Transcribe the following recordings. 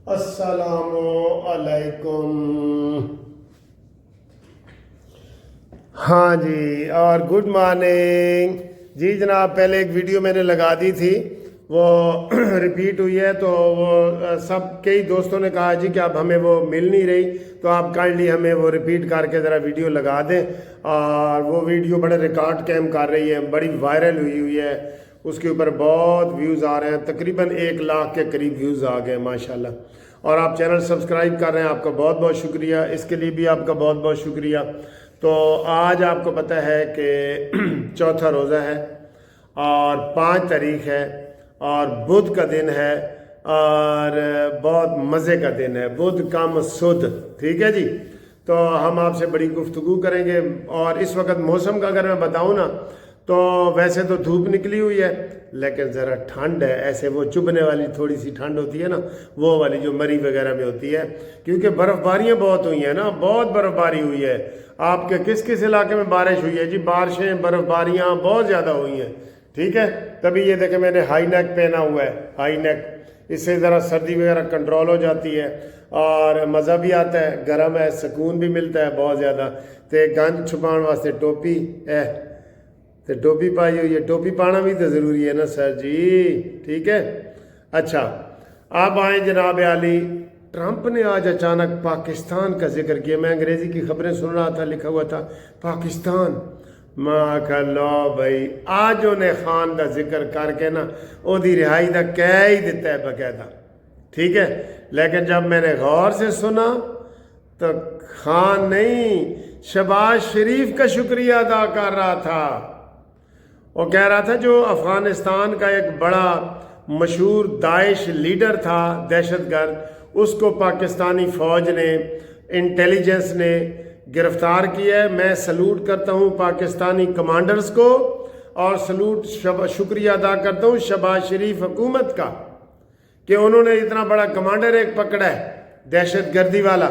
السلام علیکم. ہاں جی اور گڈ مارننگ جی جناب. پہلے ایک ویڈیو میں نے لگا دی تھی, وہ ریپیٹ ہوئی ہے, تو وہ کئی دوستوں نے کہا جی کہ اب ہمیں وہ مل نہیں رہی, تو آپ کائنڈلی ہمیں وہ ریپیٹ کر کے ذرا ویڈیو لگا دیں. اور وہ ویڈیو بڑے ریکارڈ کیم کر رہی ہے, بڑی وائرل ہوئی ہے, اس کے اوپر بہت ویوز آ رہے ہیں, تقریباً 1 لاکھ کے قریب ویوز آ گئے ماشاءاللہ. اور آپ چینل سبسکرائب کر رہے ہیں, آپ کا بہت بہت شکریہ, اس کے لیے بھی آپ کا بہت بہت شکریہ. تو آج آپ کو پتہ ہے کہ چوتھا روزہ ہے اور 5 تاریخ ہے اور بدھ کا دن ہے اور بہت مزے کا دن ہے, بدھ کم سدھ, ٹھیک ہے جی. تو ہم آپ سے بڑی گفتگو کریں گے. اور اس وقت موسم کا اگر میں بتاؤں نا تو ویسے تو دھوپ نکلی ہوئی ہے لیکن ذرا ٹھنڈ ہے, ایسے وہ چبھنے والی تھوڑی سی ٹھنڈ ہوتی ہے نا, وہ والی جو مری وغیرہ میں ہوتی ہے, کیونکہ برف باریاں بہت ہوئی ہیں نا, بہت برف باری ہوئی ہے. آپ کے کس کس علاقے میں بارش ہوئی ہے جی؟ بارشیں برف باریاں بہت زیادہ ہوئی ہیں, ٹھیک ہے. تبھی یہ دیکھیں میں نے ہائی نیک پہنا ہوا ہے, ہائی نیک, اس سے ذرا سردی وغیرہ کنٹرول ہو جاتی ہے اور مزہ بھی آتا ہے, گرم ہے, سکون بھی ملتا ہے بہت زیادہ. تو گند چھپان واسطے ٹوپی ہے, تو ٹوپی پائی ہوئی ہے, ٹوپی پانا بھی تو ضروری ہے نا سر جی, ٹھیک ہے. اچھا اب آئیں جناب عالی. ٹرمپ نے آج اچانک پاکستان کا ذکر کیا. میں انگریزی کی خبریں سن رہا تھا, لکھا ہوا تھا پاکستان. ماں کا لو بھائی, آج انہیں خان دا ذکر کر کے نا او دی رہائی دا کہہ ہی دیتا ہے باقاعدہ, ٹھیک ہے. لیکن جب میں نے غور سے سنا تو خان نہیں, شہباز شریف کا شکریہ ادا کر رہا تھا. وہ کہہ رہا تھا جو افغانستان کا ایک بڑا مشہور داعش لیڈر تھا, دہشت گرد, اس کو پاکستانی فوج نے, انٹیلیجنس نے گرفتار کیا ہے. میں سلوٹ کرتا ہوں پاکستانی کمانڈرز کو اور شکریہ ادا کرتا ہوں شہباز شریف حکومت کا کہ انہوں نے اتنا بڑا کمانڈر ایک پکڑا ہے دہشت گردی والا.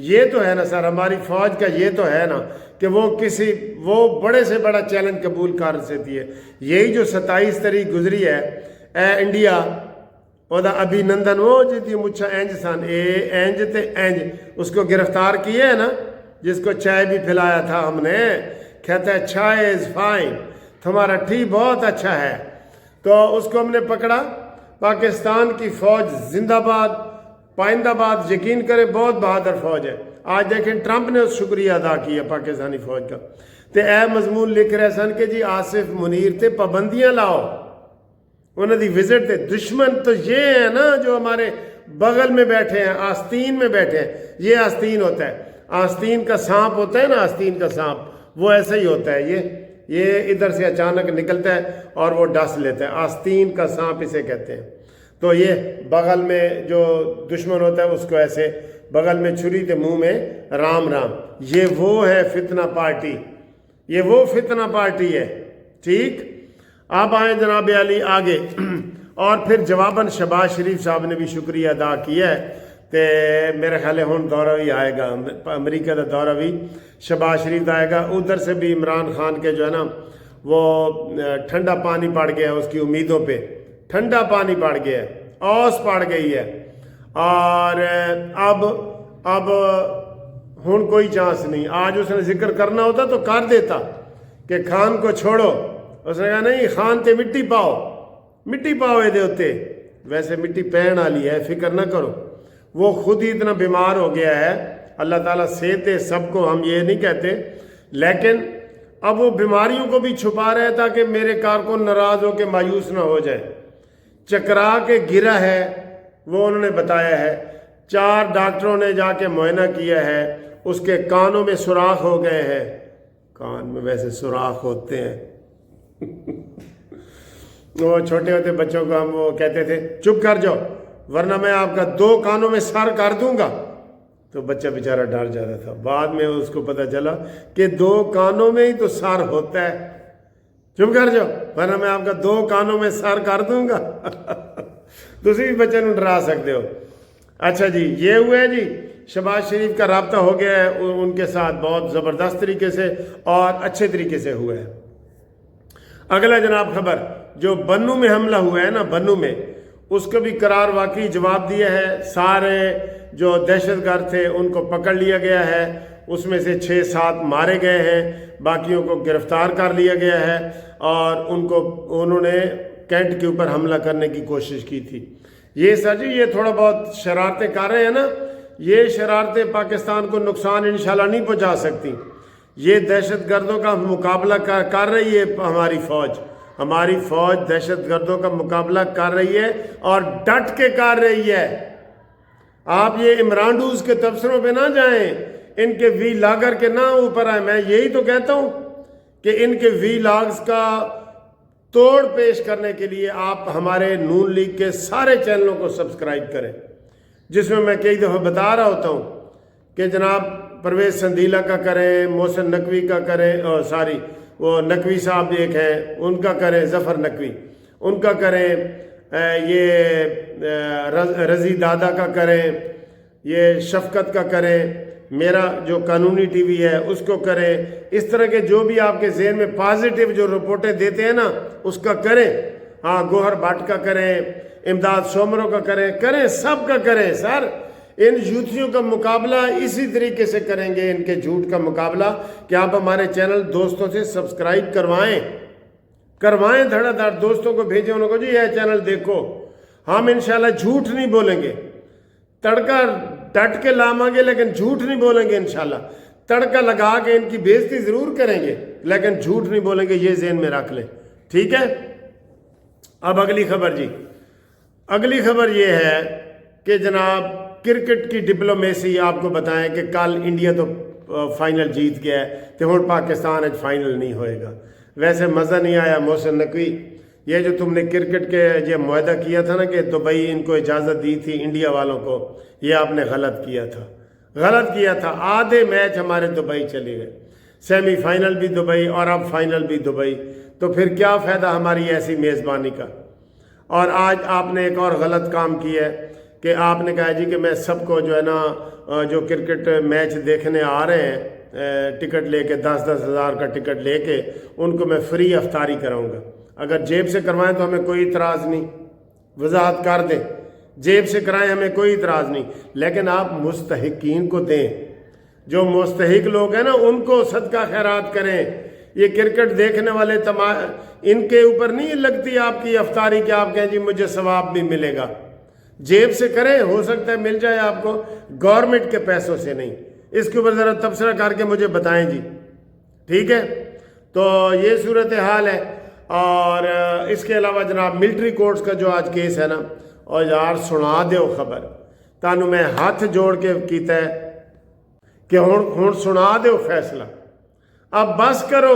یہ تو ہے نا سر, ہماری فوج کا یہ تو ہے نا کہ وہ بڑے سے بڑا چیلنج قبول کر سکتی ہے. یہی جو 27 تاریخ گزری ہے, اے انڈیا وہ ابھی نندن, وہ جی مچھا اینج سن, اے اینج تے اینج, اس کو گرفتار کیا ہے نا, جس کو چائے بھی پلایا تھا ہم نے, کہتا ہے چائے از فائن, تمہارا ٹی بہت اچھا ہے. تو اس کو ہم نے پکڑا. پاکستان کی فوج زندہ باد, پائندہ باد, یقین کریں بہت بہادر فوج ہے. آج دیکھیں ٹرمپ نے اس شکریہ ادا کیا پاکستانی فوج کا. تے اے مضمون لکھ رہے سن کہ جی آصف منیر تے پابندیاں لاؤ, انہوں دی وزٹ تے. دشمن تو یہ ہے نا جو ہمارے بغل میں بیٹھے ہیں, آستین میں بیٹھے ہیں. یہ آستین ہوتا ہے, آستین کا سانپ ہوتا ہے نا, آستین کا سانپ, وہ ایسا ہی ہوتا ہے. یہ ادھر سے اچانک نکلتا ہے اور وہ ڈس لیتا ہے, آستین کا سانپ اسے کہتے ہیں. تو یہ بغل میں جو دشمن ہوتا ہے اس کو ایسے بغل میں چھری تے منہ میں رام رام. یہ وہ ہے فتنہ پارٹی, یہ وہ فتنہ پارٹی ہے, ٹھیک. اب آئیں جناب علی آگے. اور پھر جواباً شہباز شریف صاحب نے بھی شکریہ ادا کیا ہے. تے میرے خیال ہے ہون دورہ بھی آئے گا, امریکہ کا دورہ بھی شہباز شریف آئے گا. ادھر سے بھی عمران خان کے جو ہے نا وہ ٹھنڈا پانی پڑ گیا اس کی امیدوں پہ, ٹھنڈا پانی پڑ گیا ہے, اوس پڑ گئی ہے. اور اب ہون کوئی چانس نہیں. آج اس نے ذکر کرنا ہوتا تو کر دیتا کہ خان کو چھوڑو. اس نے کہا نہیں, خان تے مٹی پاؤ, مٹی پاؤ یہ ہوتے. ویسے مٹی پہن والی ہے, فکر نہ کرو. وہ خود ہی اتنا بیمار ہو گیا ہے, اللہ تعالیٰ صحت ہے سب کو, ہم یہ نہیں کہتے, لیکن اب وہ بیماریوں کو بھی چھپا رہے تاکہ میرے کارکن ناراض ہو کے مایوس نہ ہو جائے. چکرا کے گرا ہے وہ انہوں نے بتایا ہے. 4 ڈاکٹروں نے جا کے معائنہ کیا ہے, اس کے کانوں میں سوراخ ہو گئے ہیں. کان میں ویسے سوراخ ہوتے ہیں. وہ چھوٹے ہوتے بچوں کو ہم وہ کہتے تھے چپ کر جاؤ ورنہ میں آپ کا 2 کانوں میں سر کر دوں گا. تو بچہ بیچارہ ڈر جاتا تھا. بعد میں اس کو پتہ چلا کہ 2 کانوں میں ہی تو سر ہوتا ہے. چپ کر جاؤ ورنہ میں آپ کا 2 کانوں میں سر کر دوں گا. تسی بھی بچے نوں ڈرا سکتے ہو. اچھا جی, یہ ہوا ہے جی. شہباز شریف کا رابطہ ہو گیا ہے ان کے ساتھ بہت زبردست طریقے سے اور اچھے طریقے سے ہوا ہے. اگلا جناب خبر, جو بنو میں حملہ ہوا ہے نا, بنو میں, اس کو بھی قرار واقعی جواب دیا ہے. سارے جو دہشت گرد تھے ان کو پکڑ لیا گیا ہے، اس میں سے 6-7 مارے گئے ہیں، باقیوں کو گرفتار کر لیا گیا ہے، اور انہوں نے کینٹ کے اوپر حملہ کرنے کی کوشش کی تھی. یہ سر جی یہ تھوڑا بہت شرارتیں کر رہے ہیں نا، یہ شرارتیں پاکستان کو نقصان انشاءاللہ نہیں پہنچا سکتی. یہ دہشت گردوں کا مقابلہ کر رہی ہے ہماری فوج دہشت گردوں کا مقابلہ کر رہی ہے اور ڈٹ کے کر رہی ہے. آپ یہ عمران ڈوز کے تبصروں پہ نہ جائیں، ان کے وی لاگر کے نہ اوپر آئیں. میں یہی تو کہتا ہوں کہ ان کے وی لاگز کا توڑ پیش کرنے کے لیے آپ ہمارے نون لیگ کے سارے چینلوں کو سبسکرائب کریں، جس میں میں کئی دفعہ بتا رہا ہوتا ہوں کہ جناب پرویز سندیلہ کا کریں، محسن نقوی کا کریں، وہ نقوی صاحب ایک ہیں ان کا کریں، ظفر نقوی ان کا کریں، یہ رضی دادا کا کریں، یہ شفقت کا کریں، میرا جو قانونی ٹی وی ہے اس کو کریں. اس طرح کے جو بھی آپ کے ذہن میں پازیٹیو جو رپورٹیں دیتے ہیں نا اس کا کریں. ہاں گوہر بھٹ کا کریں، امداد سومرو کا کریں، سب کا کریں. سر ان جھوٹیوں کا مقابلہ اسی طریقے سے کریں گے، ان کے جھوٹ کا مقابلہ کہ آپ ہمارے چینل دوستوں سے سبسکرائب کروائیں دھڑا دھڑ، دوستوں کو بھیجیں، انہوں کو جی یہ چینل دیکھو. ہم انشاءاللہ جھوٹ نہیں بولیں گے، تڑکا ڈٹ کے لامیں گے لیکن جھوٹ نہیں بولیں گے. انشاءاللہ تڑکا لگا کے ان کی بےزتی ضرور کریں گے لیکن جھوٹ نہیں بولیں گے، یہ ذہن میں رکھ لیں. ٹھیک ہے. اب اگلی خبر جی، اگلی خبر یہ ہے کہ جناب کرکٹ کی ڈپلومیسی آپ کو بتائیں کہ کل انڈیا تو فائنل جیت گیا ہے تو ہوں پاکستان اج فائنل نہیں ہوئے گا. ویسے مزہ نہیں آیا محسن نقوی، یہ جو تم نے کرکٹ کے یہ معاہدہ کیا تھا نا کہ دبئی ان کو اجازت دی تھی انڈیا والوں کو، یہ آپ نے غلط کیا تھا. آدھے میچ ہمارے دبئی چلے گئے، سیمی فائنل بھی دبئی اور اب فائنل بھی دبئی، تو پھر کیا فائدہ ہماری ایسی میزبانی کا. اور آج آپ نے ایک اور غلط کام کیا ہے کہ آپ نے کہا جی کہ میں سب کو جو ہے نا جو کرکٹ میچ دیکھنے آ رہے ہیں ٹکٹ لے کے 10-10 ہزار کا ٹکٹ لے کے ان کو میں فری افطاری کراؤں گا. اگر جیب سے کروائیں تو ہمیں کوئی اعتراض نہیں، وضاحت کر دیں، جیب سے کرائیں ہمیں کوئی اعتراض نہیں، لیکن آپ مستحقین کو دیں. جو مستحق لوگ ہیں نا ان کو صدقہ خیرات کریں. یہ کرکٹ دیکھنے والے ان کے اوپر نہیں لگتی آپ کی افطاری کہ آپ کہیں جی مجھے ثواب بھی ملے گا. جیب سے کریں، ہو سکتا ہے مل جائے آپ کو، گورنمنٹ کے پیسوں سے نہیں. اس کے اوپر ذرا تبصرہ کر کے مجھے بتائیں جی. ٹھیک ہے. تو یہ صورتحال ہے. اور اس کے علاوہ جناب ملٹری کورٹس کا جو آج کیس ہے نا، اور یار سنا دیو خبر تانوں میں ہاتھ جوڑ کے کیتا ہے کہ ہوں سنا دیو فیصلہ. اب بس کرو،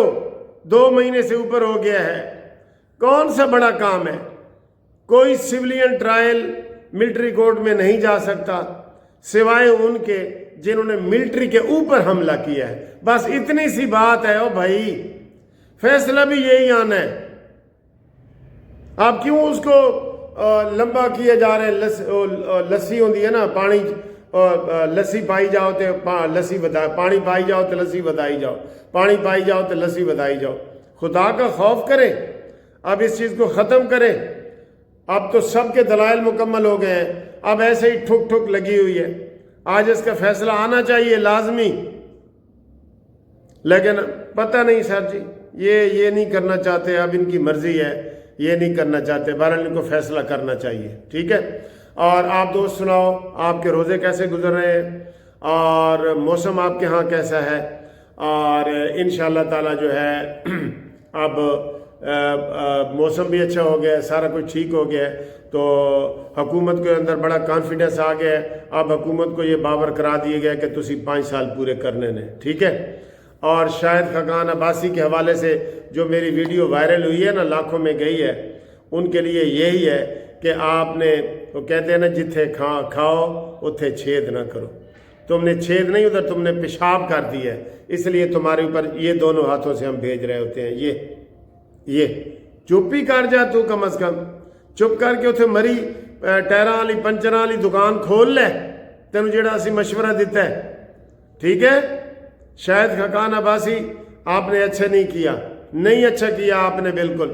2 مہینے سے اوپر ہو گیا ہے. کون سا بڑا کام ہے؟ کوئی سویلین ٹرائل ملٹری کورٹ میں نہیں جا سکتا سوائے ان کے جنہوں نے ملٹری کے اوپر حملہ کیا ہے. بس اتنی سی بات ہے. او بھائی فیصلہ بھی یہی آنا ہے. آپ کیوں اس کو لمبا کیے جا رہے ہیں؟ لسی ہوتی ہے نا، پانی لسی پائی جاؤ تو لسی پانی پائی جاؤ تو لسی ودائی جاؤ، پانی پائی جاؤ تو لسی ودائی جاؤ. خدا کا خوف کریں، اب اس چیز کو ختم کریں. اب تو سب کے دلائل مکمل ہو گئے ہیں، اب ایسے ہی ٹھک ٹھک لگی ہوئی ہے. آج اس کا فیصلہ آنا چاہیے لازمی، لیکن پتہ نہیں سر جی یہ نہیں کرنا چاہتے. اب ان کی مرضی ہے، یہ نہیں کرنا چاہتے. بہرحال ان کو فیصلہ کرنا چاہیے. ٹھیک ہے. اور آپ دوست سناؤ آپ کے روزے کیسے گزر رہے ہیں اور موسم آپ کے ہاں کیسا ہے؟ اور انشاءاللہ تعالی جو ہے اب موسم بھی اچھا ہو گیا ہے، سارا کچھ ٹھیک ہو گیا ہے، تو حکومت کے اندر بڑا کانفیڈنس آ گیا ہے. اب حکومت کو یہ باور کرا دیا گیا کہ تسی 5 سال پورے کرنے نے. ٹھیک ہے. اور شاہد خاقان عباسی کے حوالے سے جو میری ویڈیو وائرل ہوئی ہے نا، لاکھوں میں گئی ہے، ان کے لیے یہی ہے کہ آپ نے، وہ کہتے ہیں نا جتھے کھاؤ اتھے چھید نہ کرو. تم نے چھید نہیں، ادھر تم نے پیشاب کر دیا ہے، اس لیے تمہارے اوپر یہ دونوں ہاتھوں سے ہم بھیج رہے ہوتے ہیں. یہ چپ ہی کر جا، تو کم از کم چپ کر کے اتھے مری ٹائراں والی پنچراں والی دکان کھول لے، تینوں جڑا اسی مشورہ دیتا ہے. ٹھیک ہے. شاہد خاقان عباسی آپ نے اچھا نہیں کیا، نہیں اچھا کیا آپ نے بالکل.